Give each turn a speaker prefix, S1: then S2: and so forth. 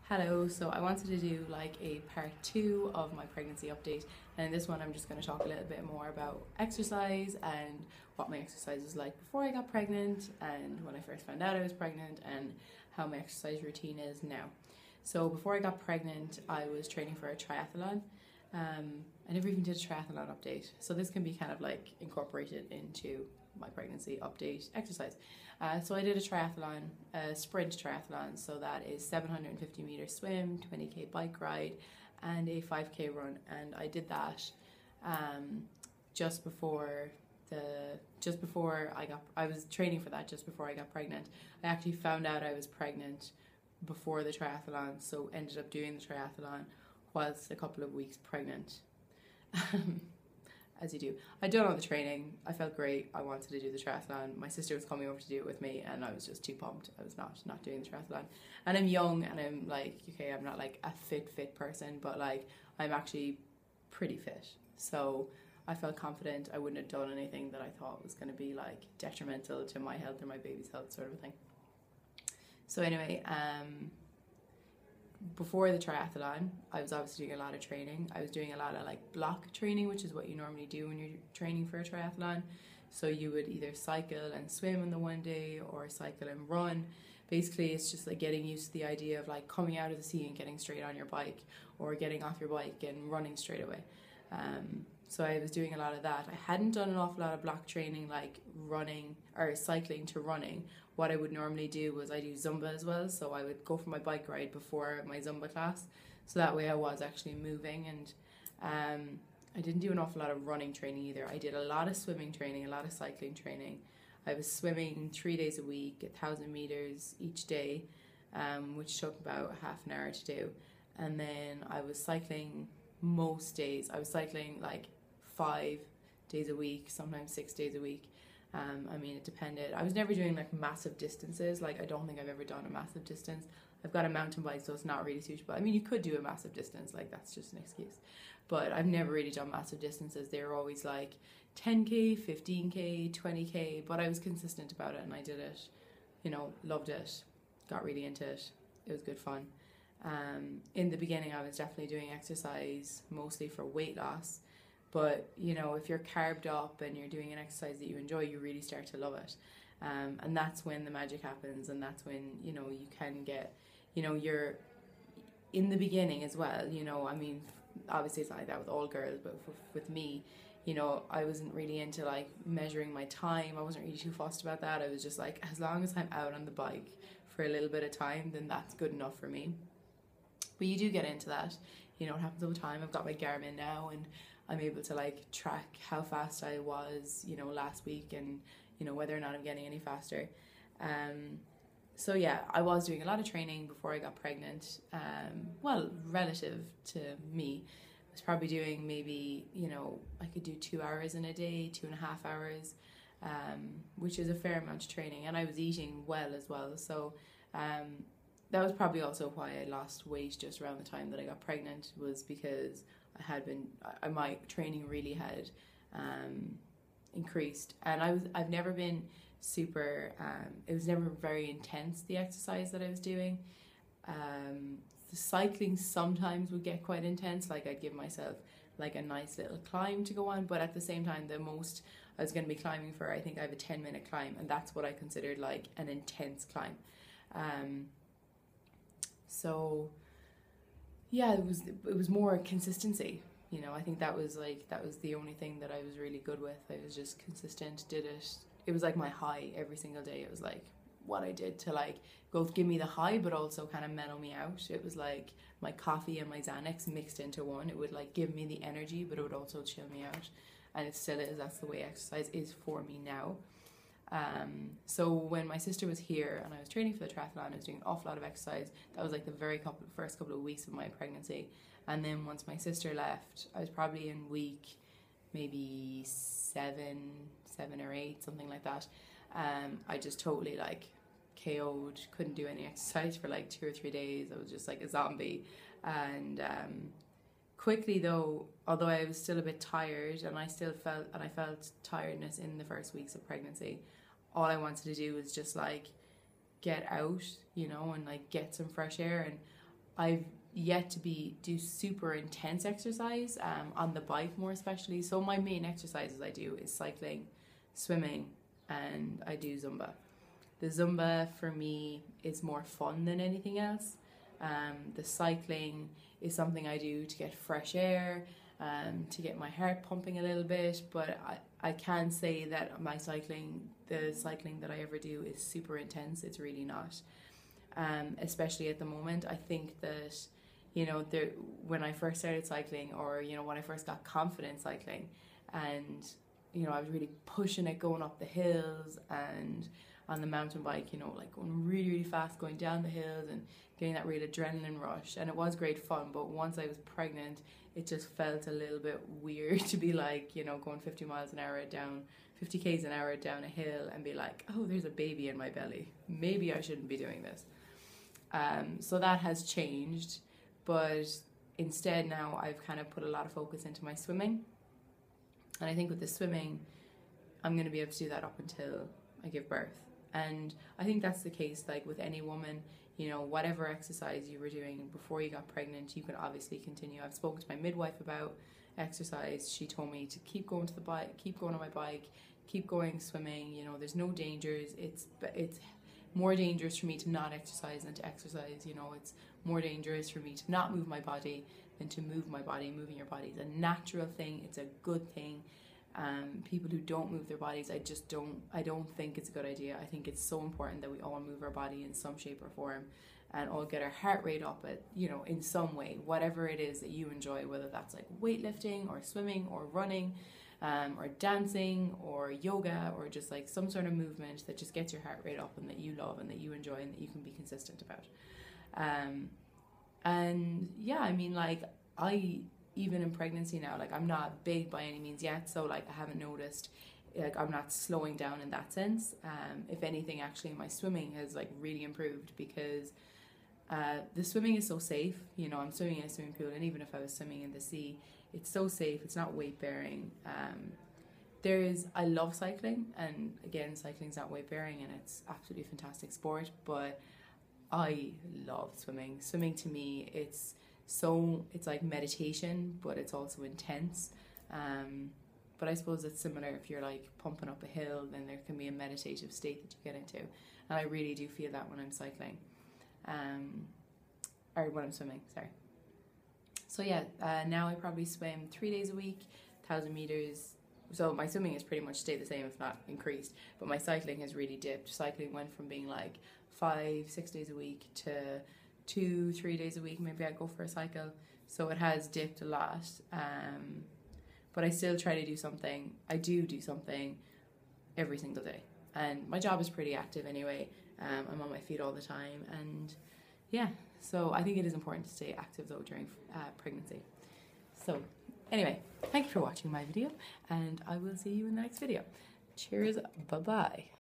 S1: Hello, so I wanted to do like a part two of my pregnancy update, and in this one I'm just going to talk a little bit more about exercise and what my exercise was like before I got pregnant and when I first found out I was pregnant and how my exercise routine is now. So before I got pregnant, I was training for a triathlon. I never even did a triathlon update, so this can be kind of like incorporated into my pregnancy update exercise. So I did a triathlon, a sprint triathlon, so that is 750-meter swim, 20k bike ride, and a 5k run, and I did that um, just before I was training for that just before I got pregnant. I actually found out I was pregnant before the triathlon, so ended up doing the triathlon whilst a couple of weeks pregnant. As you do. I'd done all the training. I felt great. I wanted to do the triathlon. My sister was coming over to do it with me, and I was just too pumped. I was not doing the triathlon. And I'm young, and I'm like, okay, I'm not like a fit person, but like I'm actually pretty fit. So I felt confident. I wouldn't have done anything that I thought was going to be like detrimental to my health or my baby's health, sort of a thing. So anyway, before the triathlon, I was obviously doing a lot of training. I was doing a lot of like block training, which is what you normally do when you're training for a triathlon. So you would either cycle and swim on the one day or cycle and run. Basically, it's just like getting used to the idea of like coming out of the sea and getting straight on your bike, or getting off your bike and running straight away. So I was doing a lot of that. I hadn't done an awful lot of block training, like running or cycling to running. What I would normally do was I do Zumba as well, so I would go for my bike ride before my Zumba class, so that way I was actually moving. And I didn't do an awful lot of running training either. I did a lot of swimming training, a lot of cycling training. I was swimming 3 days a week, 1,000 meters each day, which took about half an hour to do. And then I was cycling most days. I was cycling like 5 days a week, sometimes 6 days a week. I mean, it depended. I was never doing like massive distances. Like, I don't think I've ever done a massive distance. I've got a mountain bike, so it's not really suitable. I mean, you could do a massive distance, like that's just an excuse. But I've never really done massive distances. They were always like 10k, 15k, 20k, but I was consistent about it and I did it, loved it, got really into it. It was good fun. In the beginning, I was definitely doing exercise mostly for weight loss. But, if you're carved up and you're doing an exercise that you enjoy, you really start to love it. And that's when the magic happens, and that's when, you can get, you're in the beginning as well, I mean, obviously it's not like that with all girls, but with me, I wasn't really into like measuring my time. I wasn't really too fussed about that. I was just like, as long as I'm out on the bike for a little bit of time, then that's good enough for me. But you do get into that, it happens all the time. I've got my Garmin now, and I'm able to like track how fast I was, last week, and whether or not I'm getting any faster. So yeah, I was doing a lot of training before I got pregnant. Well, relative to me, I was probably doing maybe, I could do 2 hours in a day, 2.5 hours, which is a fair amount of training, and I was eating well as well. So that was probably also why I lost weight just around the time that I got pregnant, was because my training really had increased, and I've never been super, it was never very intense, the exercise that I was doing. The cycling sometimes would get quite intense, like I'd give myself like a nice little climb to go on, but at the same time, the most I was going to be climbing for, I think I have a 10-minute climb, and that's what I considered like an intense climb. So yeah, it was more consistency. I think that was the only thing that I was really good with. I was just consistent, did it. It was like my high every single day. It was like what I did to like both give me the high but also kind of mellow me out. It was like my coffee and my Xanax mixed into one. It would like give me the energy, but it would also chill me out. And it still is. That's the way exercise is for me now. So when my sister was here and I was training for the triathlon, I was doing an awful lot of exercise. That was like the first couple of weeks of my pregnancy. And then once my sister left, I was probably in week maybe seven or eight, something like that. I just totally like KO'd, couldn't do any exercise for like 2 or 3 days. I was just like a zombie. And quickly though, although I was still a bit tired, and I felt tiredness in the first weeks of pregnancy, all I wanted to do was just like get out, and like get some fresh air. And I've yet to do super intense exercise on the bike more especially. So my main exercises I do is cycling, swimming, and I do Zumba. The Zumba for me is more fun than anything else. The cycling is something I do to get fresh air, to get my heart pumping a little bit, but I can say that the cycling that I ever do is super intense. It's really not. Especially at the moment, I think that, when I first started cycling, or, when I first got confident cycling, and, I was really pushing it going up the hills and on the mountain bike, like going really, really fast, going down the hills and getting that real adrenaline rush. And it was great fun, but once I was pregnant, it just felt a little bit weird to be like, going 50 miles an hour down, 50 k's an hour down a hill and be like, oh, there's a baby in my belly. Maybe I shouldn't be doing this. So that has changed, but instead now I've kind of put a lot of focus into my swimming. And I think with the swimming, I'm going to be able to do that up until I give birth. And I think that's the case, like with any woman, whatever exercise you were doing before you got pregnant, you can obviously continue. I've spoken to my midwife about exercise. She told me to keep going to the bike, keep going on my bike, keep going swimming. There's no dangers. It's more dangerous for me to not exercise than to exercise. It's more dangerous for me to not move my body than to move my body. Moving your body is a natural thing. It's a good thing. People who don't move their bodies, I don't think it's a good idea. I think it's so important that we all move our body in some shape or form and all get our heart rate up at, in some way, whatever it is that you enjoy, whether that's like weightlifting or swimming or running, or dancing or yoga, or just like some sort of movement that just gets your heart rate up and that you love and that you enjoy and that you can be consistent about. And yeah, I mean, like, even in pregnancy now, like, I'm not big by any means yet, so like I haven't noticed, like, I'm not slowing down in that sense. If anything, actually my swimming has like really improved, because the swimming is so safe. I'm swimming in a swimming pool, and even if I was swimming in the sea, it's so safe. It's not weight bearing. I love cycling, and again, cycling's not weight bearing, and it's absolutely a fantastic sport, but I love swimming. Swimming to me, it's like meditation, but it's also intense. But I suppose it's similar. If you're like pumping up a hill, then there can be a meditative state that you get into, and I really do feel that when I'm cycling, or when I'm swimming, sorry. So yeah, now I probably swim 3 days a week, 1,000 meters. So my swimming has pretty much stayed the same, if not increased, but my cycling has really dipped. Cycling went from being like 5-6 days a week to 2-3 days a week. Maybe I go for a cycle. So it has dipped a lot. But I still try to do something. I do something every single day. And my job is pretty active anyway. I'm on my feet all the time. And yeah, so I think it is important to stay active though during pregnancy. So anyway, thank you for watching my video, and I will see you in the next video. Cheers, bye-bye.